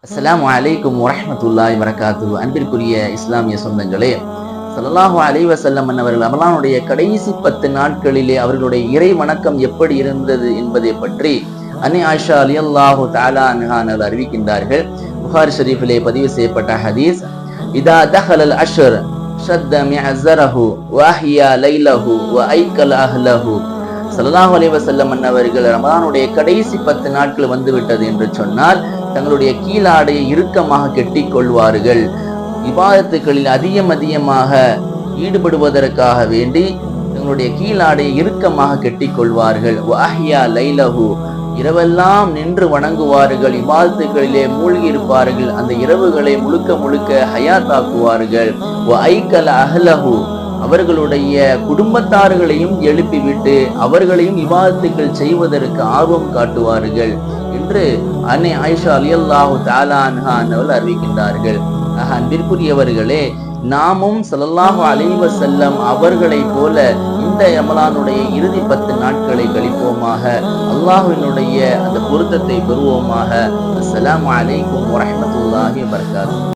அஸ்ஸலாமு அலைக்கும் வரஹ்மத்துல்லாஹி வபரகாத்துஹு. அன்பிற்குரிய இஸ்லாமிய சொந்தங்களே, ஸல்லல்லாஹு அலைஹி வஸல்லம் அவர்கள் ரமலானுடைய கடைசி 10 நாட்களிலே அவர்களுடைய இறை வணக்கம் எப்படி இருந்தது என்பதை பற்றி அன்னை ஆயிஷா ரலியல்லாஹு தஆலா அன்ஹா அவர்கள் அறிவிக்கின்றார்கள். புகாரி ஷரீஃபிலே பதிவு செய்யப்பட்ட ஹதீஸ், இதா தஹலல் அஷ்ர் ஷத்த மிஅஸரஹு வ அஹ்யா லைலஹு வ ஐக்கல் அஹ்லஹு. ஸல்லல்லாஹு அலைஹி வஸல்லம் அவர்கள் ரமலானுடைய கடைசி 10 நாட்கள் வந்துவிட்டது என்று சொன்னால் தங்களுடைய கீழாடையை இறுக்கமாக கெட்டிக் கொள்வார்கள். இபாதத்துகளில் அதிகமாக ஈடுபடுவதற்காக வேண்டி தங்களுடைய கீழாடையை இறுக்கமாக கெட்டிக் கொள்வார்கள். வஹ்யா லைலஹு, இரவெல்லாம் நின்று வணங்குவார்கள், இபாதத்துகளிலே மூழ்கி இருப்பார்கள், அந்த இரவுகளை முழுக்க ஹயாத்தாக்குவார்கள். ஐக்கல் அஹ்லஹு, அவர்களுடைய குடும்பத்தார்களையும் எழுப்பிவிட்டு அவர்களையும் இபாதத்துகள் செய்வதற்கு ஆர்வம் காட்டுவார்கள் என்று அன்னை ஆயிஷா ரலியல்லாஹு தஆலா அன்ஹா அவர்கள் அறிவிக்கின்றார்கள். அன்பிற்குரியவர்களே, நாமும் ஸல்லல்லாஹு அலைஹி வஸல்லம் அவர்களை போல இந்த ரமலானுடைய இறுதி 10 நாட்களை கழிப்போமாக. அல்லாஹ்வினுடைய அந்த பொருத்தத்தை பெறுவோமாக. அஸ்ஸலாமு அலைக்கும் வரஹ்மத்துல்லாஹி வபரகாத்துஹு.